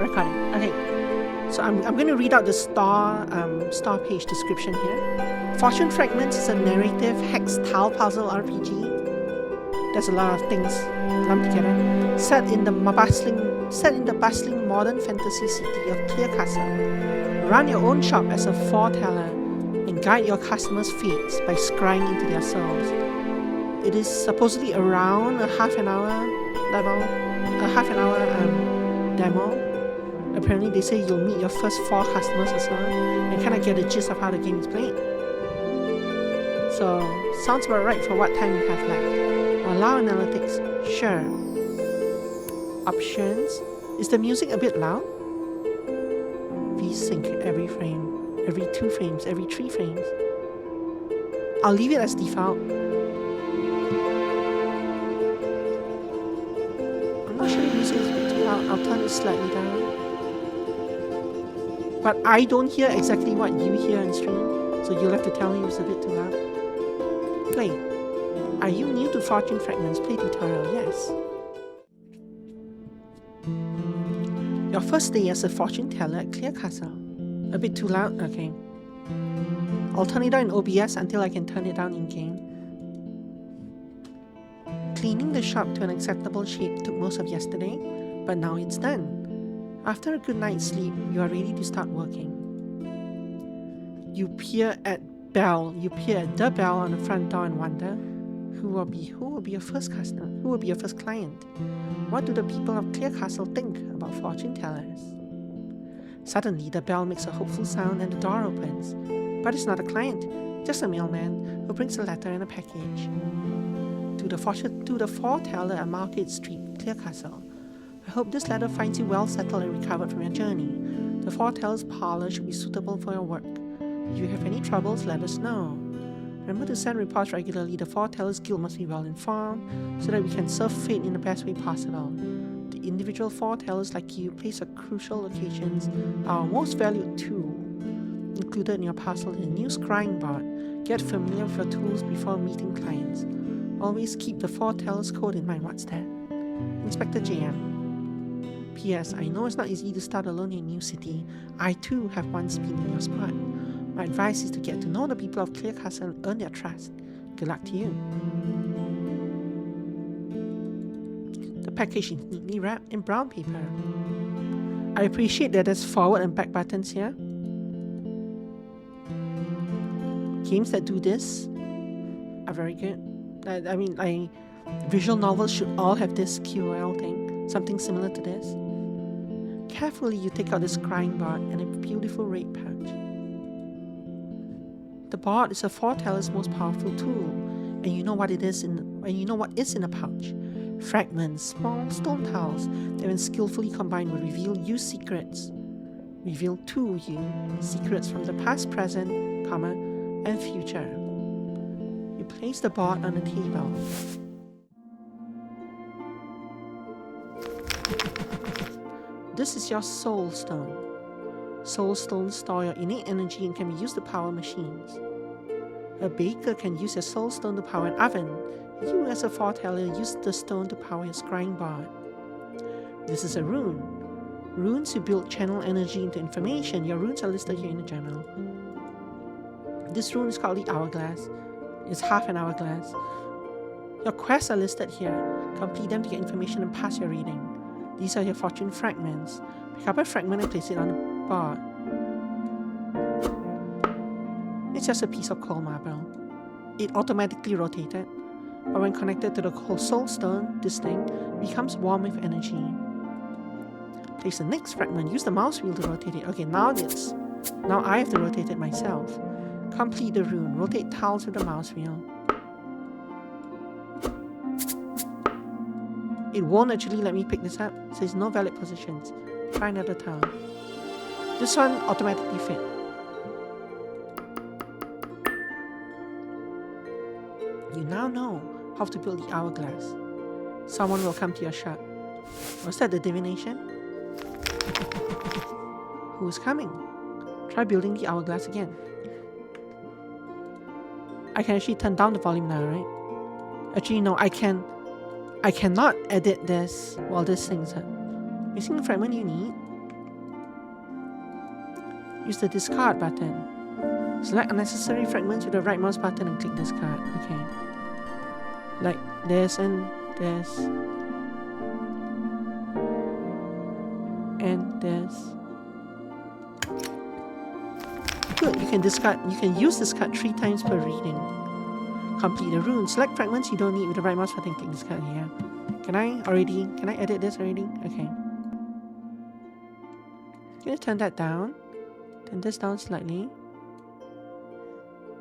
recording. Okay. So I'm going to read out the store page description here. Fortune Fragments is a narrative hex tile puzzle RPG. There's a lot of things lumped together. Set in the bustling modern fantasy city of Clear Castle. Run your own shop as a foreteller and guide your customers' fates by scrying into their souls. It is supposedly around a half an hour demo. Apparently they say you'll meet your first 4 customers or so and kind of get a gist of how the game is played. So, sounds about right for what time you have left. Allow analytics, sure. Options, is the music a bit loud? V-sync every frame, every 2 frames, every 3 frames. I'll leave it as default. I'm not sure the music is a bit too loud. I'll turn it slightly down. But I don't hear exactly what you hear on stream, so you'll have to tell me if it's a bit too loud. Play. Are you new to Fortune Fragments? Play tutorial, yes. Your first day as a fortune teller at Clear Castle. A bit too loud? Okay. I'll turn it down in OBS until I can turn it down in-game. Cleaning the shop to an acceptable shape took most of yesterday, but now it's done. After a good night's sleep, you are ready to start working. You peer at the bell on the front door and wonder, who will be your first customer? Who will be your first client? What do the people of Clear Castle think about fortune tellers? Suddenly, the bell makes a hopeful sound and the door opens. But it's not a client, just a mailman who brings a letter and a package. To the foreteller at Market Street, Clear Castle. I hope this letter finds you well settled and recovered from your journey. The foreteller's parlor should be suitable for your work. If you have any troubles, let us know. Remember to send reports regularly. The Foretellers Guild must be well informed so that we can serve fate in the best way possible. The individual foretellers like you place at crucial locations are our most valued tool. Included in your parcel is a new scrying board. Get familiar with your tools before meeting clients. Always keep the Foretellers Code in mind. What's that? Inspector JM. P.S. I know it's not easy to start alone in a new city. I too have once been in your spot. My advice is to get to know the people of Clear Castle and earn their trust. Good luck to you. The package is neatly wrapped in brown paper. I appreciate that there's forward and back buttons here. Games that do this are very good. Visual novels should all have this QOL thing, something similar to this. Carefully, you take out this scrying board and a beautiful red pouch. The board is a foreteller's most powerful tool, and you know what is in the pouch. Fragments, small stone tiles that when skillfully combined will reveal you secrets. Reveal to you secrets from the past, present, and future. You place the board on the table. This is your soul stone. Soul stones store your innate energy and can be used to power machines. A baker can use your soul stone to power an oven. You as a foreteller use the stone to power your scrying board. This is a rune. Runes you build channel energy into information. Your runes are listed here in the journal. This rune is called the Hourglass. It's half an hourglass. Your quests are listed here. Complete them to get information and pass your reading. These are your fortune fragments. Pick up a fragment and place it on the board. It's just a piece of cold marble. It automatically rotated, but when connected to the soul stone, this thing becomes warm with energy. Place the next fragment. Use the mouse wheel to rotate it. Okay, now I have to rotate it myself. Complete the rune. Rotate tiles with the mouse wheel. It won't actually let me pick this up. It says no valid positions. Try another tile. This one automatically fit. You now know how to build the hourglass. Someone will come to your shop. Was that the divination? Who's coming? Try building the hourglass again. I can actually turn down the volume now, right? Actually, no, I cannot edit this while this thing's up. Missing the fragment you need? Use the discard button. Select unnecessary fragments with the right mouse button and click discard. Okay. Like this and this. And this. Good, you can discard, you can use discard 3 times per reading. Complete the rune. Select fragments you don't need with the right mouse button, click discard here. Can I edit this already? Okay. Gonna turn that down. Turn this down slightly.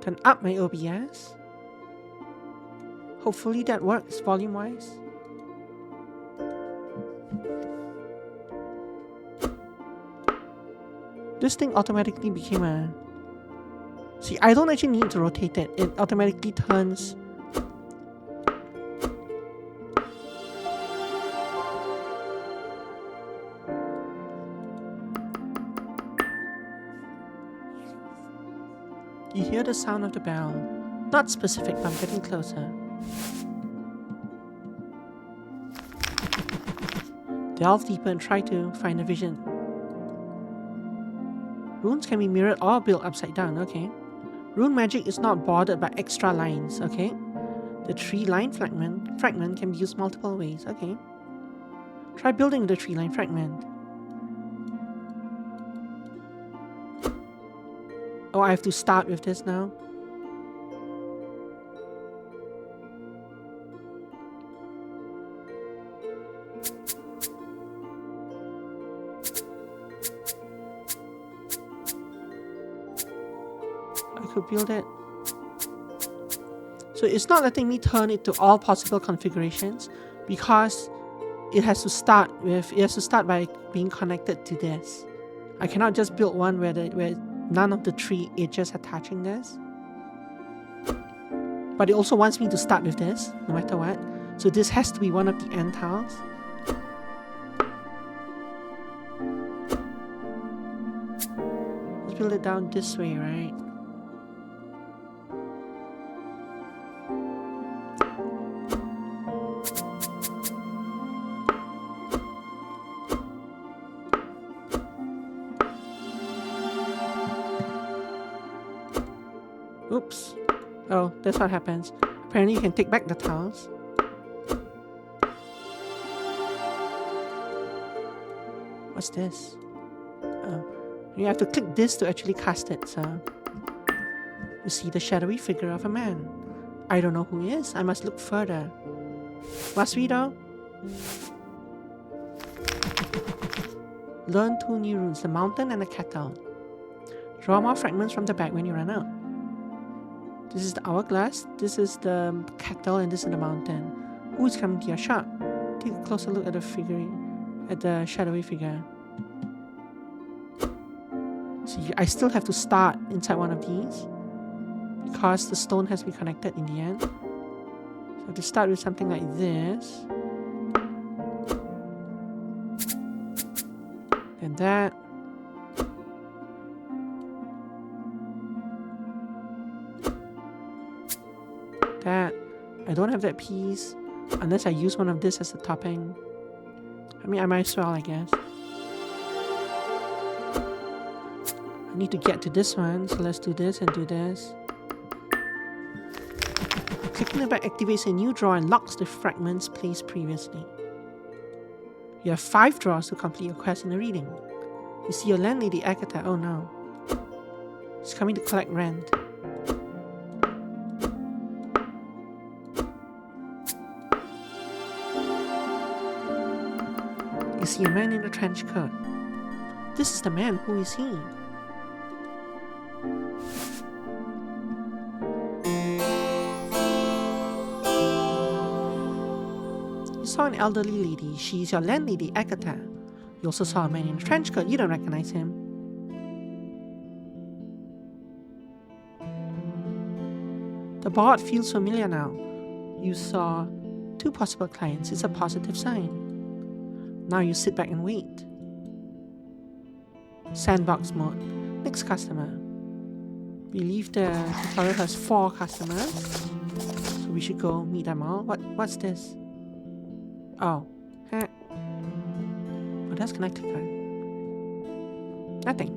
Turn up my OBS. Hopefully that works volume wise. This thing automatically became a... See, I don't actually need to rotate it. It automatically turns... You hear the sound of the bell. Not specific, but I'm getting closer. Delve deeper and try to find a vision. Runes can be mirrored or built upside down, okay. Rune magic is not bordered by extra lines, okay. The 3-line fragment can be used multiple ways, okay. Try building the 3-line fragment. Oh, I have to start with this now. I could build it. So it's not letting me turn it to all possible configurations because it has to start by being connected to this. I cannot just build one where none of the 3 edges are touching this. But it also wants me to start with this, no matter what. So this has to be one of the end tiles. Let's build it down this way, right? Oops. Oh, that's what happens. Apparently you can take back the tiles. What's this? Oh. You have to click this to actually cast it, so... You see the shadowy figure of a man. I don't know who he is. I must look further. Must we though? Learn 2 new runes, the mountain and the kettle. Draw more fragments from the bag when you run out. This is the hourglass, this is the kettle, and this is the mountain. Who is coming to your shop? Take a closer look at the figure, at the shadowy figure. See, I still have to start inside one of these because the stone has to be connected in the end. So I have to start with something like this. And that. That. I don't have that piece unless I use one of this as a topping. I mean, I might as well, I guess. I need to get to this one, so let's do this and do this. Clicking the back activates a new drawer and locks the fragments placed previously. You have 5 drawers to complete your quest in the reading. You see your landlady Agatha. Oh no. She's coming to collect rent. You see a man in a trench coat. This is the man. Who is he? You saw an elderly lady. She is your landlady, Agatha. You also saw a man in a trench coat. You don't recognize him. The board feels familiar now. You saw 2 possible clients. It's a positive sign. Now you sit back and wait. Sandbox mode. Next customer. We believe the tutorial has 4 customers. So we should go meet them all. What's this? Oh. Huh. What else can I click on? Nothing.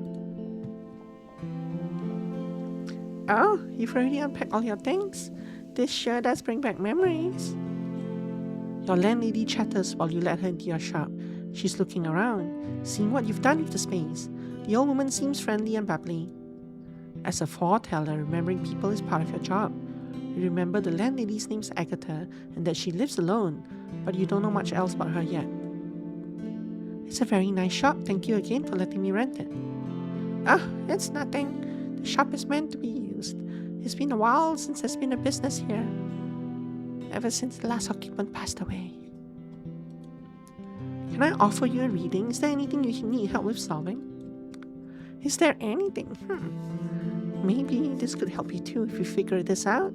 Oh, you've already unpacked all your things? This sure does bring back memories. Your landlady chatters while you let her into your shop. She's looking around, seeing what you've done with the space. The old woman seems friendly and bubbly. As a foreteller, remembering people is part of your job. You remember the landlady's name's Agatha and that she lives alone, but you don't know much else about her yet. It's a very nice shop. Thank you again for letting me rent it. Oh, it's nothing. The shop is meant to be used. It's been a while since there's been a business here. Ever since the last occupant passed away. Can I offer you a reading? Is there anything you need help with solving? Is there anything? Maybe this could help you too if you figure this out.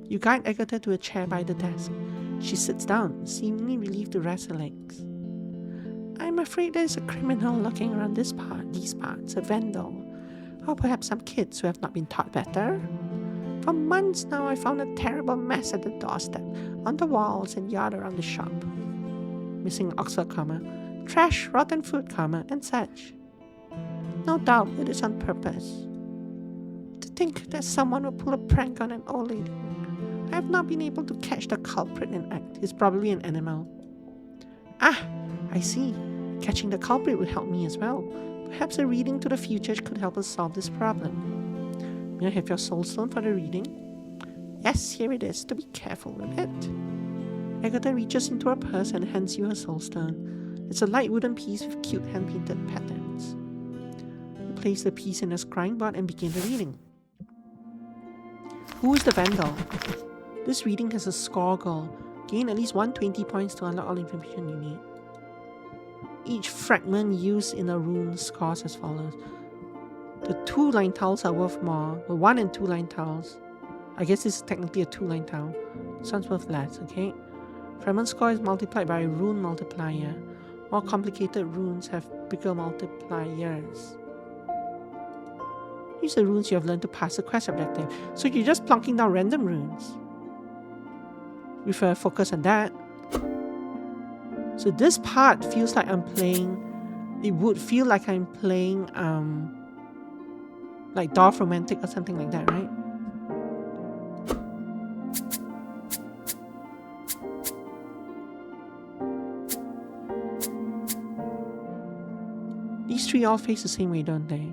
You guide Agatha to a chair by the desk. She sits down, seemingly relieved to rest her legs. I'm afraid there's a criminal lurking around these parts, a vandal. Or perhaps some kids who have not been taught better. For months now, I found a terrible mess at the doorstep, on the walls and yard around the shop. Missing Oxford comma, trash, rotten food comma, and such. No doubt it is on purpose. To think that someone will pull a prank on an old lady. I have not been able to catch the culprit in act. He's probably an animal. Ah, I see. Catching the culprit would help me as well. Perhaps a reading to the future could help us solve this problem. May I have your soul stone for the reading? Yes, here it is. To be careful with it. Agatha reaches into her purse and hands you her soul stone. It's a light wooden piece with cute hand-painted patterns. You place the piece in a scrying board and begin the reading. Who is the vandal? This reading has a score goal. Gain at least 120 points to unlock all information you need. Each fragment used in a rune scores as follows. The 2-line tiles are worth more. The 1 and 2-line tiles. I guess this is technically a 2-line tile. This one's worth less, okay? Fragment score is multiplied by a rune multiplier. More complicated runes have bigger multipliers. Use the runes you have learned to pass the quest objective. So you're just plonking down random runes. With a focus on that. So this part feels like I'm playing. It would feel like I'm playing like Dwarf Romantic or something like that, right? These three all face the same way, don't they?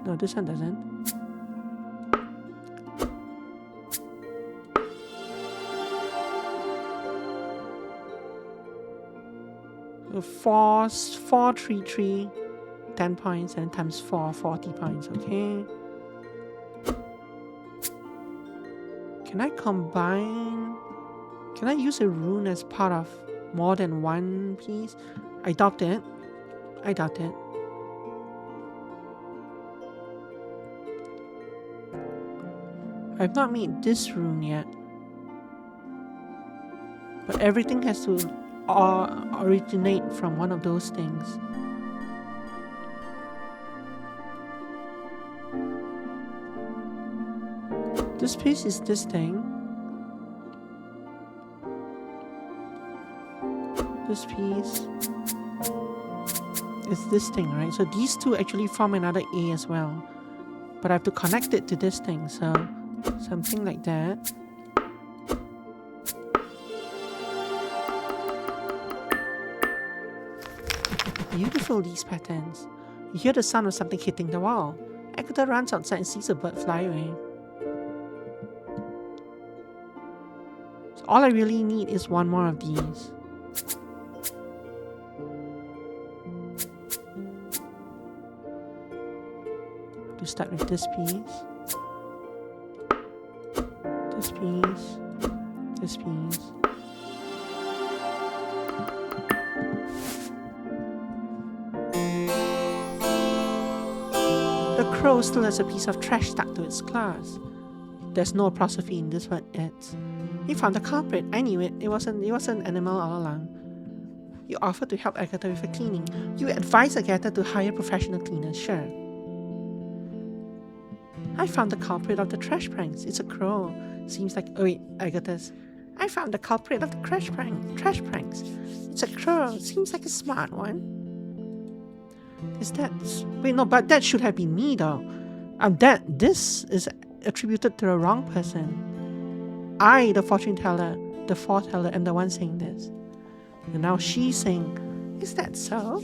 No, this one doesn't. So 4, 3, 3, 10 points, and times 4, 40 points, okay? Can I combine? Can I use a rune as part of more than one piece? I doubt it. I doubt it. I've not made this rune yet. But everything has to originate from one of those things. This piece is this thing. This piece is this thing, right? So these two actually form another A as well. But I have to connect it to this thing, so something like that. Beautiful, these patterns. You hear the sound of something hitting the wall. Agatha runs outside and sees a bird fly away. So all I really need is one more of these. To start with this piece. This piece. This piece. The crow still has a piece of trash stuck to its claws. There's no apostrophe in this word it's. You found the culprit. I knew it. It was an animal all along. You offered to help Agatha with the cleaning. You advised Agatha to hire professional cleaners, sure. I found the culprit of the trash pranks. It's a crow. Seems like... Oh wait, Agatha's. I found the culprit of the trash pranks. It's a crow. Seems like a smart one. Is that... Wait, no, but that should have been me though. This is attributed to the wrong person. I, the fortune teller, the foreteller, am the one saying this. And now she's saying, is that so?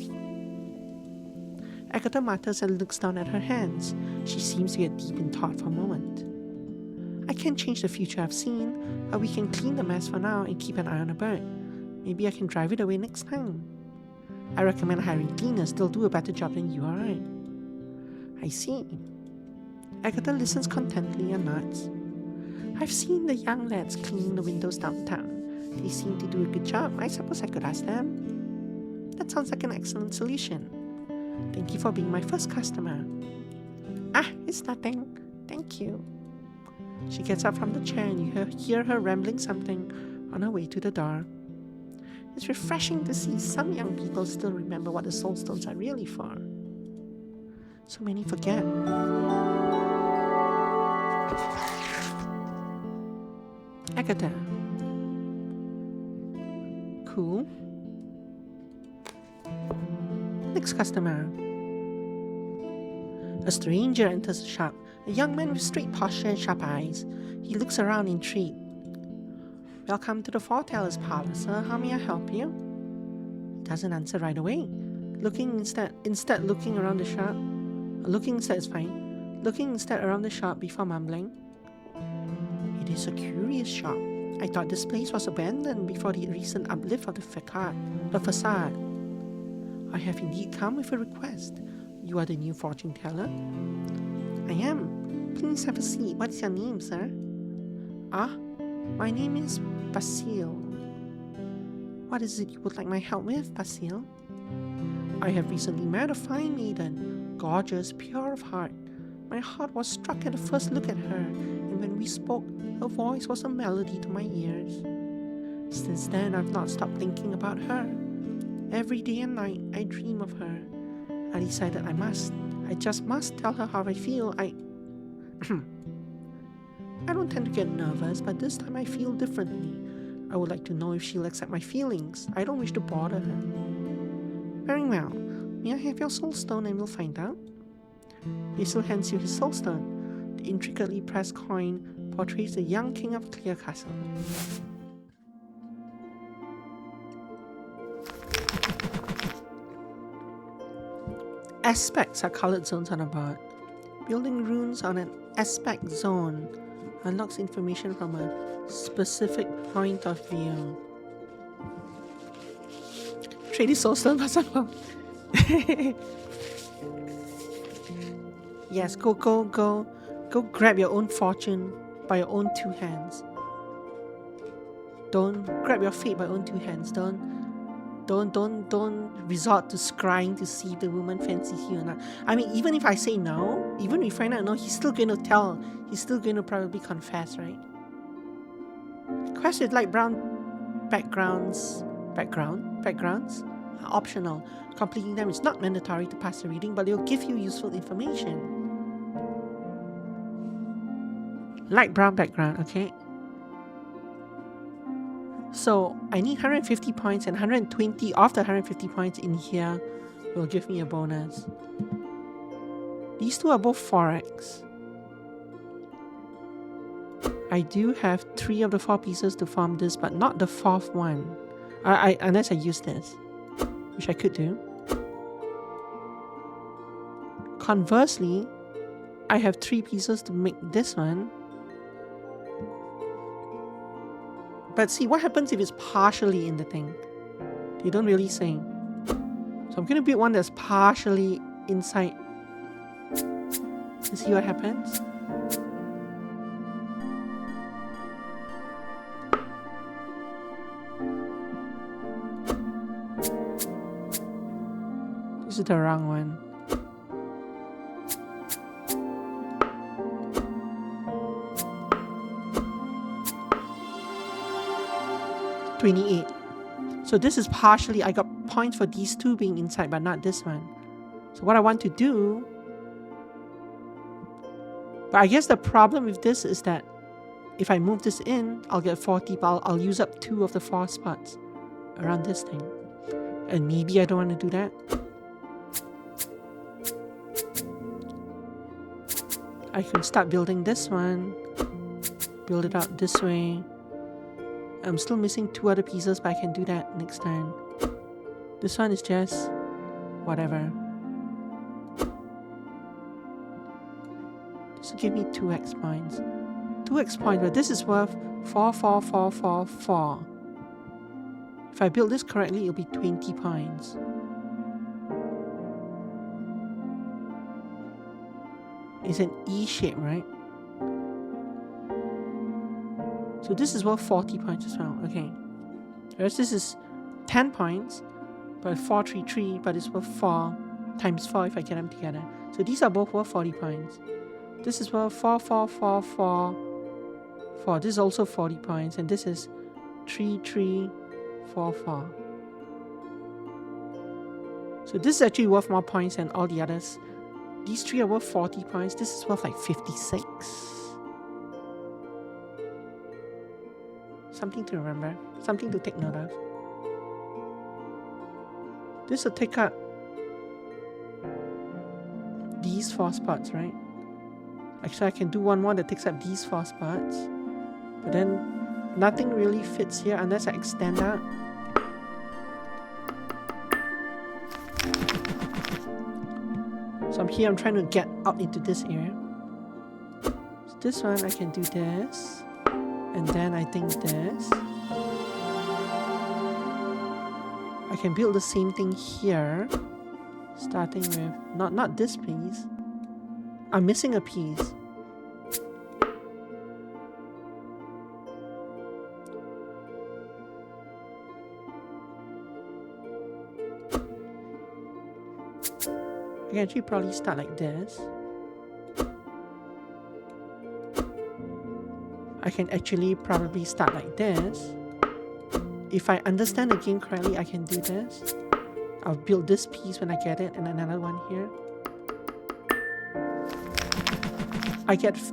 Agatha mutters and looks down at her hands. She seems to get deep in thought for a moment. I can't change the future I've seen, but we can clean the mess for now and keep an eye on the bird. Maybe I can drive it away next time. I recommend hiring cleaners. They'll do a better job than you, alright? I see. Agatha listens contentedly and nods. I've seen the young lads cleaning the windows downtown. They seem to do a good job. I suppose I could ask them. That sounds like an excellent solution. Thank you for being my first customer. Ah, it's nothing. Thank you. She gets up from the chair and you hear her rambling something on her way to the door. It's refreshing to see some young people still remember what the soulstones are really for. So many forget. Agatha. Cool. Next customer. A stranger enters the shop. A young man with straight posture and sharp eyes. He looks around intrigued. Welcome to the foreteller's parlor, sir. How may I help you? He doesn't answer right away. Instead looking around the shop. Looking instead is fine. Looking instead around the shop before mumbling. It is a curious shop. I thought this place was abandoned before the recent uplift of the facade. I have indeed come with a request. You are the new fortune teller? I am. Please have a seat. What is your name, sir? My name is Basile. What is it you would like my help with, Basile? I have recently met a fine maiden, gorgeous, pure of heart. My heart was struck at the first look at her, and when we spoke, her voice was a melody to my ears. Since then, I've not stopped thinking about her. Every day and night, I dream of her. I decided I just must tell her how I feel. I don't tend to get nervous, but this time I feel differently. I would like to know if she'll accept my feelings. I don't wish to bother her. Very well. May I have your soulstone and we'll find out? Basil hands you his soulstone. The intricately pressed coin portrays the young king of Clear Castle. Aspects are colored zones on a board. Building runes on an aspect zone unlocks information from a specific point of view. Trade this soulstone for someone. Yes, go grab your own fortune by your own two hands. Don't grab your fate by your own two hands. Don't resort to scrying to see if the woman fancies you or not. I mean, even if I say no, even if we find out no, he's still going to tell. He's still going to probably confess, right? Quests with light brown backgrounds are optional. Completing them is not mandatory to pass the reading, but they'll give you useful information. Light brown background, okay? So I need 150 points, and 120 of the 150 points in here will give me a bonus. These two are both 4x. I do have 3 of the 4 pieces to form this, but not the 4th one. Unless I use this, which I could do. Conversely, I have 3 pieces to make this one. But see, what happens if it's partially in the thing? They don't really say. So I'm going to build one that's partially inside. And see what happens. This is the wrong one. So this is partially, I got points for these two being inside, but not this one. So what I want to do, but I guess the problem with this is that if I move this in, I'll get 40, but I'll use up 2 of the 4 spots around this thing. And maybe I don't want to do that. I can start building this one. Build it out this way. I'm still missing 2 other pieces, but I can do that next turn. This one is just whatever. This will give me 2x points. 2x points, but this is worth 4, 4, 4, 4, 4. If I build this correctly, it'll be 20 points. It's an E shape, right? So this is worth 40 points as well. Okay. Whereas this is 10 points, but 4, 3, 3, but it's worth 4 times 4 if I get them together. So these are both worth 40 points. This is worth 4, 4, 4, 4, 4. This is also 40 points, and this is 3, 3, 4, 4. So this is actually worth more points than all the others. These 3 are worth 40 points. This is worth like 56. Something to remember. Something to take note of. This will take up these 4 spots, right? Actually, I can do one more that takes up these 4 spots. But then nothing really fits here unless I extend out. So I'm trying to get out into this area. So this one I can do this. And then I think this. I can build the same thing here. Starting with not this piece. I'm missing a piece. I can actually probably start like this. I can actually probably start like this. If I understand the game correctly, I can do this. I'll build this piece when I get it, and another one here.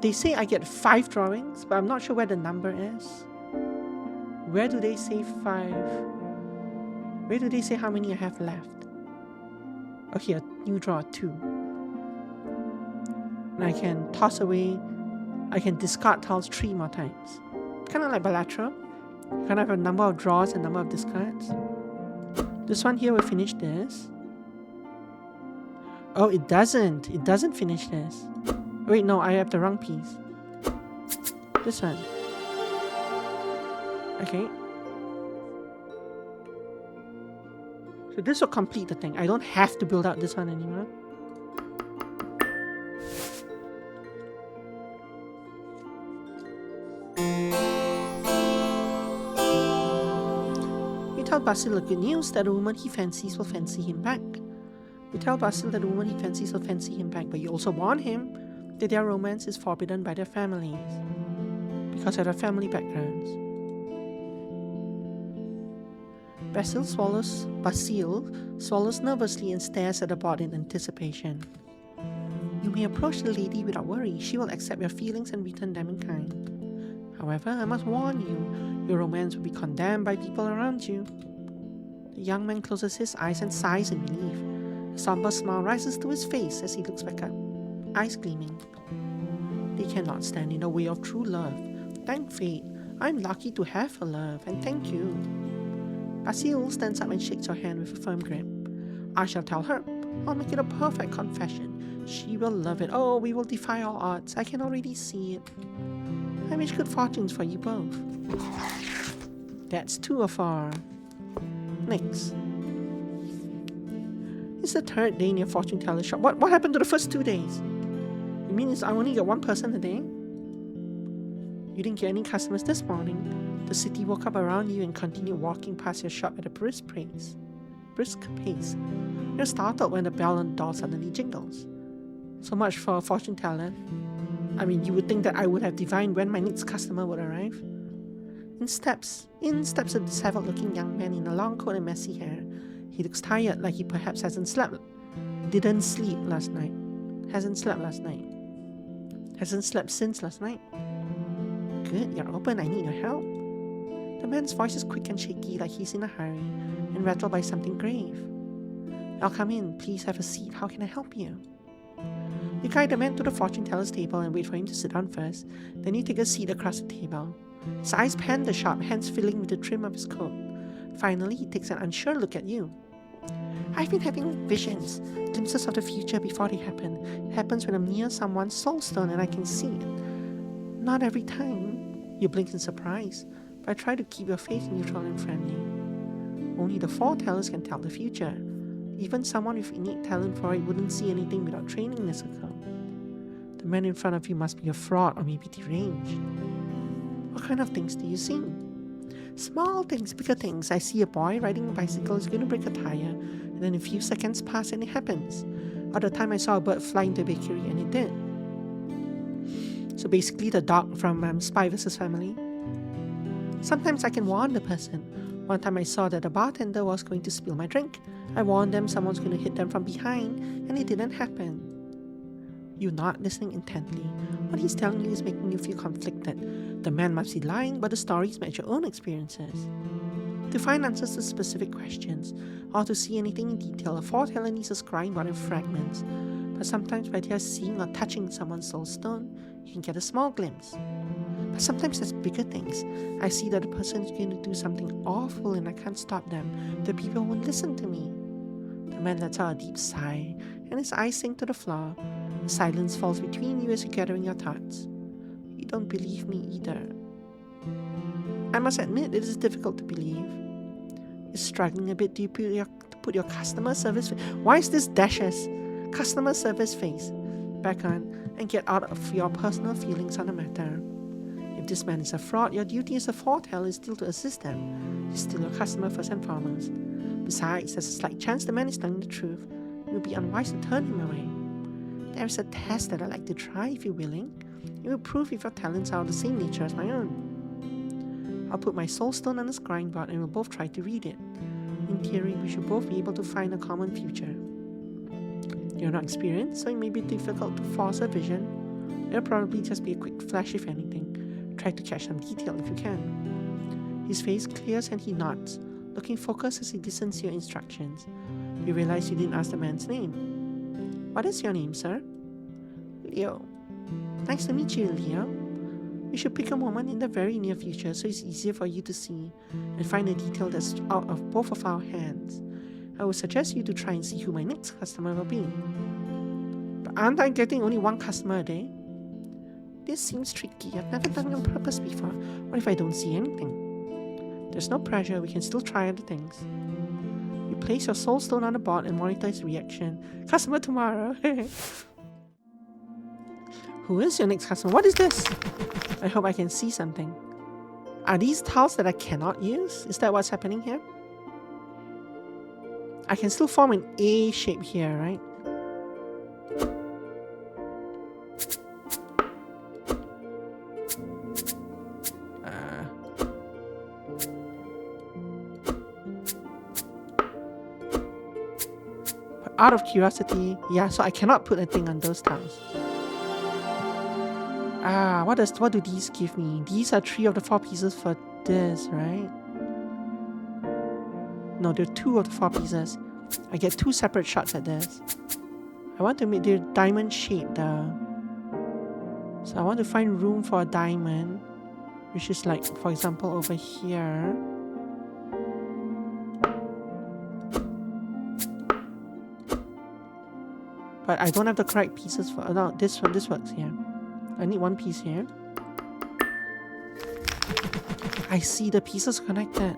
They say I get 5 drawings, but I'm not sure where the number is. Where do they say 5? Where do they say how many I have left? Okay, a new draw 2. And I can toss away. I can discard tiles 3 more times. Kind of like bilateral. You kind of have a number of draws and number of discards. This one here will finish this. Oh, it doesn't. It doesn't finish this. Wait, no, I have the wrong piece. This one. Okay. So this will complete the thing. I don't have to build out this one anymore. You tell Basil the good news that the woman he fancies will fancy him back. You tell Basil that the woman he fancies will fancy him back, but you also warn him that their romance is forbidden by their families because of their family backgrounds. Basil swallows nervously and stares at the board in anticipation. You may approach the lady without worry. She will accept your feelings and return them in kind. However, I must warn you, your romance will be condemned by people around you. The young man closes his eyes and sighs in relief. A somber smile rises to his face as he looks back up, eyes gleaming. They cannot stand in the way of true love. Thank fate, I'm lucky to have her love, and thank you. Basil stands up and shakes your hand with a firm grip. I shall tell her. I'll make it a perfect confession. She will love it. Oh, we will defy all odds. I can already see it. I wish good fortunes for you both. That's 2 of 4. Next. It's the 3rd day in your fortune teller shop. What happened to the first 2 days? You mean I only get 1 person a day? You didn't get any customers this morning. The city woke up around you and continued walking past your shop at a brisk pace. You're startled when the bell on the door suddenly jingles. So much for a fortune teller. I mean, you would think that I would have divined when my next customer would arrive. In steps a disheveled-looking young man in a long coat and messy hair. He looks tired, like he perhaps hasn't slept last night. Hasn't slept since last night. Good, you're open. I need your help. The man's voice is quick and shaky, like he's in a hurry, and rattled by something grave. I'll come in. Please have a seat. How can I help you? You guide the man to the fortune teller's table and wait for him to sit down first. Then you take a seat across the table. His eyes pan the shop, hands filling with the trim of his coat. Finally, he takes an unsure look at you. I've been having visions, glimpses of the future before they happen. It happens when I'm near someone's soul stone and I can see it. Not every time. You blink in surprise, but try to keep your face neutral and friendly. Only the foretellers can tell the future. Even someone with innate talent for it wouldn't see anything without training in a circle. The man in front of you must be a fraud or maybe deranged. What kind of things do you see? Small things, bigger things. I see a boy riding a bicycle is going to break a tire, and then a few seconds pass and it happens. Other time I saw a bird fly into a bakery and it did. So basically the dog from Spy vs. Family. Sometimes I can warn the person. One time I saw that the bartender was going to spill my drink. I warned them someone's going to hit them from behind, and it didn't happen. You're not listening intently. What he's telling you is making you feel conflicted. The man must be lying, but the stories match your own experiences. To find answers to specific questions, or to see anything in detail, a foreteller needs a scrying board and fragments. But sometimes by their seeing or touching someone's soul stone, you can get a small glimpse. But sometimes there's bigger things. I see that the person is going to do something awful and I can't stop them. The people won't listen to me. The man lets out a deep sigh, and his eyes sink to the floor. A silence falls between you as you're gathering your thoughts. You don't believe me either. I must admit, it is difficult to believe. You're struggling a bit to put your customer service face. Why is this dashes? Customer service face back on and get out of your personal feelings on the matter. If this man is a fraud, your duty as a foreteller is still to assist them. He's still your customer first and foremost. Besides, there's a slight chance the man is telling the truth. It would be unwise to turn him away. There is a test that I'd like to try if you're willing. It will prove if your talents are of the same nature as my own. I'll put my soul stone on the scrying board and we'll both try to read it. In theory, we should both be able to find a common future. You're not experienced, so it may be difficult to force a vision. It'll probably just be a quick flash if anything. Try to catch some detail if you can. His face clears and he nods, looking focused as he listens to your instructions. You realize you didn't ask the man's name. What is your name, sir? Leo. Nice to meet you, Leo. We should pick a moment in the very near future so it's easier for you to see and find a detail that's out of both of our hands. I would suggest you to try and see who my next customer will be. But aren't I getting only one customer a day? This seems tricky. I've never done it on purpose before. What if I don't see anything? There's no pressure. We can still try other things. You place your soul stone on the board and monitor his reaction. Customer tomorrow. Who is your next customer? What is this? I hope I can see something. Are these tiles that I cannot use? Is that what's happening here? I can still form an A shape here, right? But out of curiosity, yeah, so I cannot put a thing on those tiles. What do these give me? These are 3 of the 4 pieces for this, right? No, they're 2 of the 4 pieces. I get 2 separate shots at this. I want to make their diamond shaped though. So I want to find room for a diamond, which is like, for example, over here. But I don't have the correct pieces for. No, this works here. I need 1 piece here. I see the pieces connected.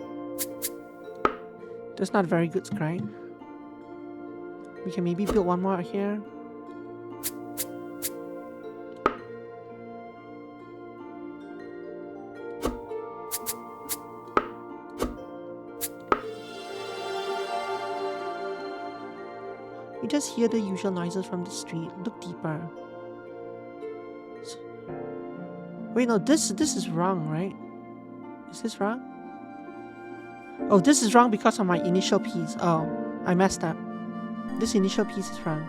That's not very good, scry. We can maybe build 1 more here. You just hear the usual noises from the street. Look deeper. Wait, no, this is wrong, right? Is this wrong? Oh, this is wrong because of my initial piece. Oh, I messed up. This initial piece is wrong.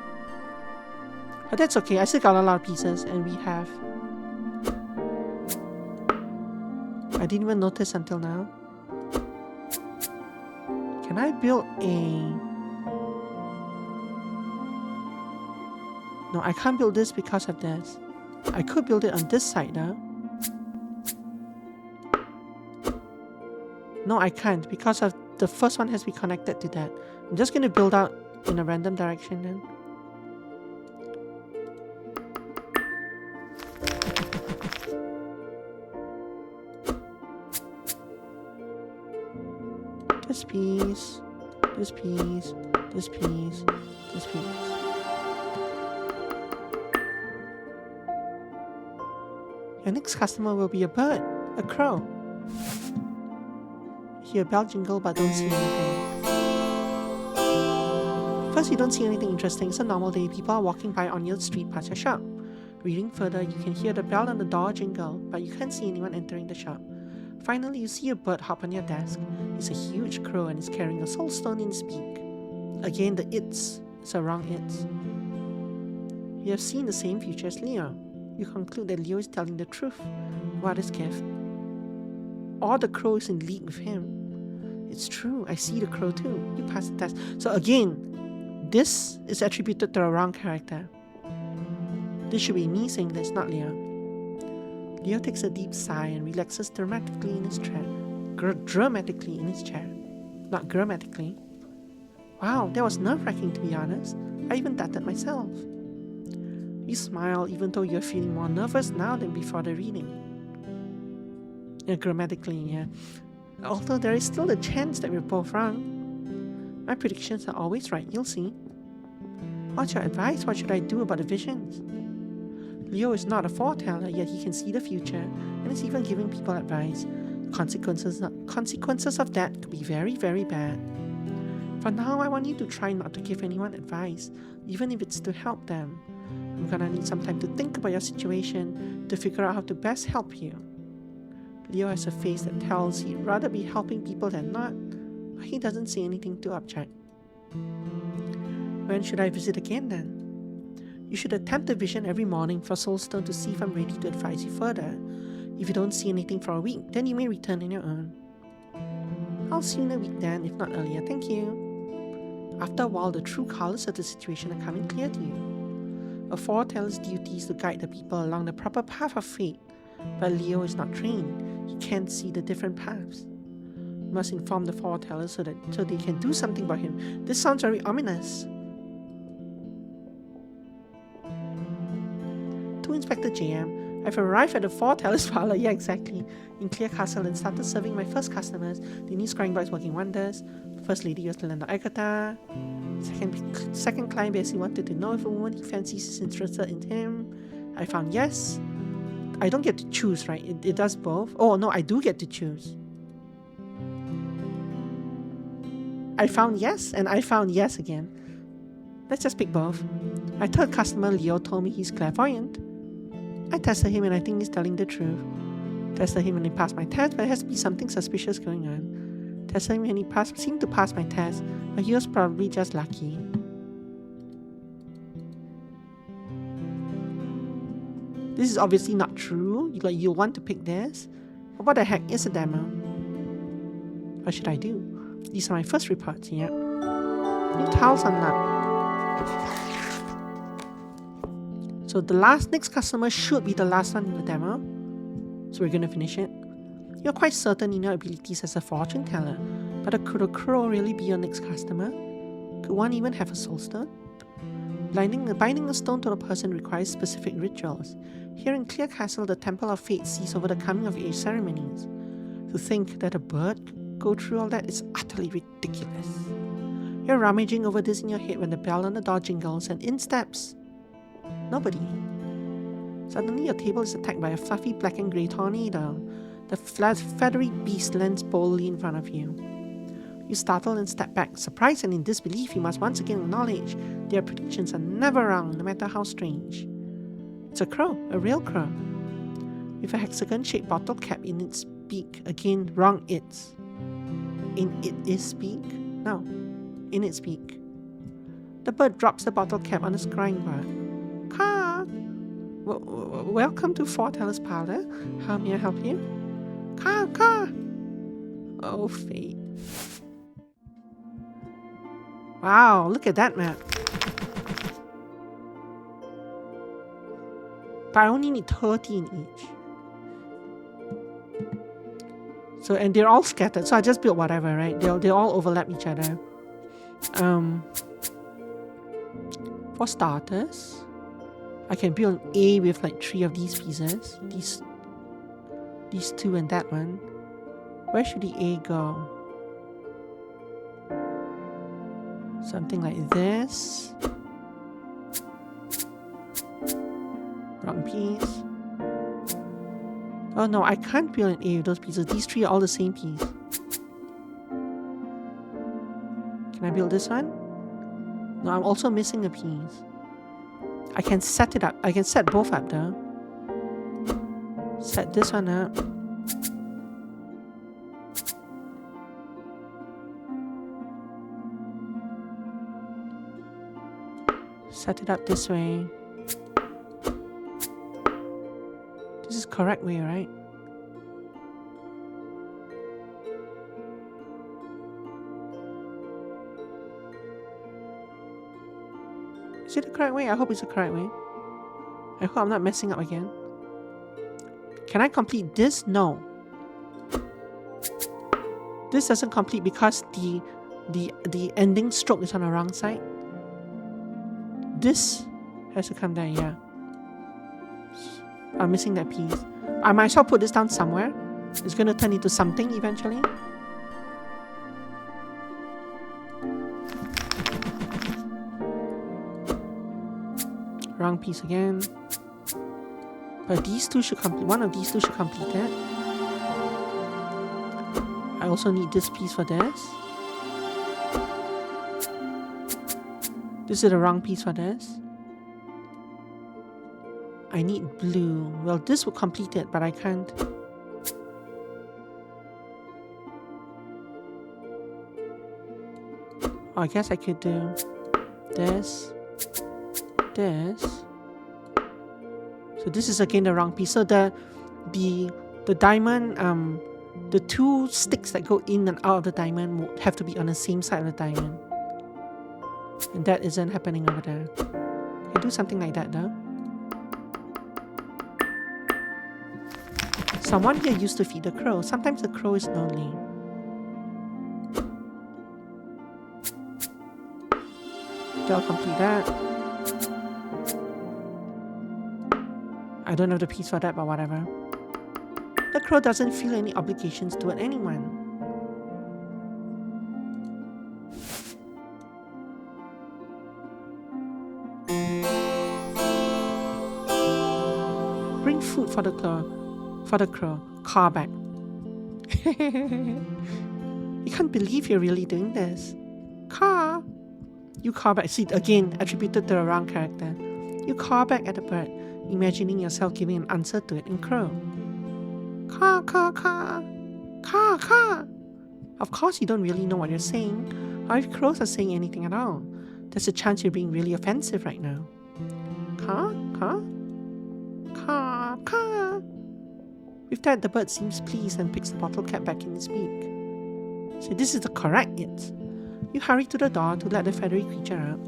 But that's okay. I still got a lot of pieces, and we have... I didn't even notice until now. Can I build a... No, I can't build this because of this. I could build it on this side though. No, I can't because of the first one has to be connected to that. I'm just going to build out in a random direction then. This piece, this piece, this piece, this piece. Your next customer will be a bird, a crow. Hear a bell jingle but don't see anything. First, you don't see anything interesting. It's a normal day. People are walking by on your street past your shop. Reading further, you can hear the bell on the door jingle, but you can't see anyone entering the shop. Finally, you see a bird hop on your desk. It's a huge crow and is carrying a soul stone in its beak. Again, the it's a wrong it's. You have seen the same future as Leo. You conclude that Leo is telling the truth about his gift. Or the crow is in league with him. It's true, I see the crow too. You pass the test. So again, this is attributed to the wrong character. This should be me saying this, not Leo. Leo takes a deep sigh and relaxes dramatically in his chair. Dramatically in his chair. Not grammatically. Wow, that was nerve-wracking to be honest. I even doubted myself. You smile even though you're feeling more nervous now than before the reading. Grammatically, yeah. Although there is still a chance that we're both wrong. My predictions are always right, you'll see. What's your advice? What should I do about the visions? Leo is not a foreteller, yet he can see the future and is even giving people advice. Consequences of that could be very, very bad. For now, I want you to try not to give anyone advice, even if it's to help them. I'm gonna need some time to think about your situation to figure out how to best help you. Leo has a face that tells he'd rather be helping people than not, but he doesn't say anything to object. When should I visit again then? You should attempt the vision every morning for Soulstone to see if I'm ready to advise you further. If you don't see anything for a week, then you may return on your own. I'll see you in a week then, if not earlier, thank you. After a while, the true colors of the situation are coming clear to you. A foreteller's duty is to guide the people along the proper path of fate, but Leo is not trained. He can't see the different paths. You must inform the foreteller so they can do something about him. This sounds very ominous. To Inspector JM, I've arrived at the foreteller's parlor, yeah exactly, in Clear Castle and started serving my first customers. The new scrying box working wonders. First lady was Linda Agatha. Second client basically wanted to know if a woman he fancies is interested in him. I found yes. I don't get to choose, right? It does both. Oh no, I do get to choose. I found yes and I found yes again. Let's just pick both. My third customer, Leo, told me he's clairvoyant. I tested him and I think he's telling the truth. Tested him and he passed my test, but there has to be something suspicious going on. Tested him and he seemed to pass my test, but he was probably just lucky. This is obviously not true. You'll want to pick this. But what the heck is a demo? What should I do? These are my first reports, yeah. New tiles unlocked. So the next customer should be the last one in the demo. So we're gonna finish it. You're quite certain in your abilities as a fortune teller, but could a crow really be your next customer? Could one even have a soul stone? Binding a stone to a person requires specific rituals. Here in Clear Castle, the Temple of Fate sees over the coming of age ceremonies. To think that a bird could go through all that is utterly ridiculous. You're rummaging over this in your head when the bell on the door jingles and in steps nobody. Suddenly your table is attacked by a fluffy black and grey tornado. The feathery beast lands boldly in front of you. You startle and step back. Surprised and in disbelief, you must once again acknowledge their predictions are never wrong, no matter how strange. It's a crow, a real crow, with a hexagon-shaped bottle cap in its beak. Again, wrong it's. In its beak? No, in its beak. The bird drops the bottle cap on the scrying board. Caw! Welcome to Foreteller's Parlor. How may I help you? Caw, caw! Oh, fate. Wow, look at that map. But I only need 30 in each. So, and they're all scattered, so I just build whatever, right? They all overlap each other. For starters, I can build an A with like 3 of these pieces. These 2 and that one. Where should the A go? Something like this. Wrong piece. Oh no, I can't build an A with those pieces. These 3 are all the same piece. Can I build this one? No, I'm also missing a piece. I can set it up. I can set both up though. Set this one up. Set it up this way. This is correct way, right? Is it the correct way? I hope it's the correct way. I hope I'm not messing up again. Can I complete this? No. This doesn't complete because the ending stroke is on the wrong side. This has to come down, yeah. I'm missing that piece. I might as well put this down somewhere. It's going to turn into something eventually. Wrong piece again. But these 2 should complete. One of these 2 should complete it. I also need this piece for this. This is the wrong piece for this. I need blue. Well, this will complete it, but I can't. Oh, I guess I could do this, this. So this is again the wrong piece. So the diamond, the 2 sticks that go in and out of the diamond will have to be on the same side of the diamond. And that isn't happening over there. I do something like that though. Someone here used to feed the crow. Sometimes the crow is lonely. They'll complete that. I don't have the piece for that, but whatever. The crow doesn't feel any obligations toward anyone. Bring food for the crow. For the crow. Car back. You can't believe you're really doing this. Car. You call back. See, again, attributed to the wrong character. You call back at the bird, imagining yourself giving an answer to it in crow. Caw, caw, caw. Caw, caw. Of course, you don't really know what you're saying, or if crows are saying anything at all. There's a chance you're being really offensive right now. Caw, caw. Caw, caw. With that, the bird seems pleased and picks the bottle cap back in its beak. So this is the correct it. You hurry to the door to let the feathery creature out.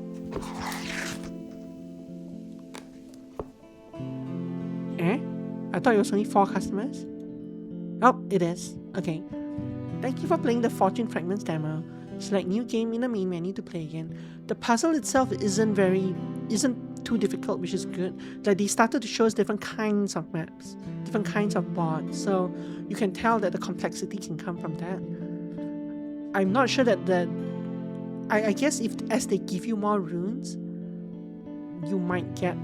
Eh? I thought it was only 4 customers? Oh, it is. Okay. Thank you for playing the Fortune Fragments demo. Select new game in the main menu to play again. The puzzle itself isn't too difficult, which is good. Like, they started to show us different kinds of maps, different kinds of boards, so you can tell that the complexity can come from that. I'm not sure that I guess if as they give you more runes, you might get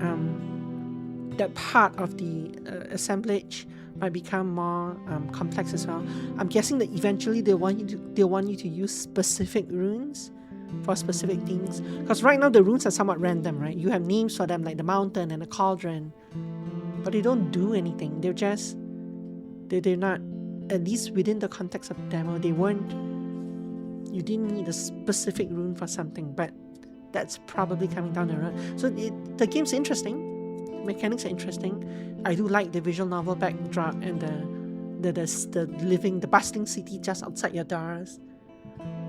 that part of the assemblage might become more complex as well. I'm guessing that eventually they'll want you to use specific runes for specific things. Because right now the runes are somewhat random, right? You have names for them like the mountain and the cauldron, but they don't do anything. They're not, at least within the context of the demo, they weren't. You didn't need a specific rune for something, but that's probably coming down the road. So the game's interesting. The mechanics are interesting. I do like the visual novel backdrop and the bustling city just outside your doors.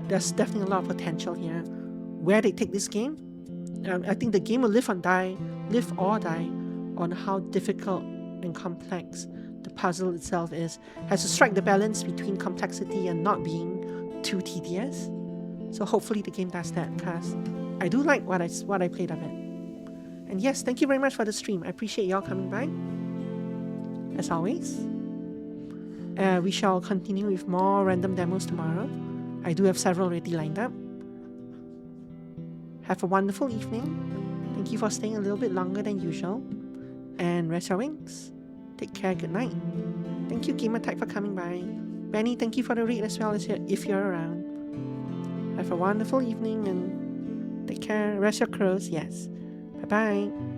There's definitely a lot of potential here. Where they take this game, I think the game will live or die on how difficult and complex the puzzle itself is, has to strike the balance between complexity and not being too tedious. So hopefully the game does that, because I do like what I played of it. And yes, thank you very much for the stream. I appreciate y'all coming by, as always. We shall continue with more random demos tomorrow. I do have several already lined up. Have a wonderful evening. Thank you for staying a little bit longer than usual. And rest your wings. Take care, good night. Thank you, Gamertag, for coming by. Benny, thank you for the read as well if you're around. Have a wonderful evening and take care. Rest your crows, yes. Bye-bye.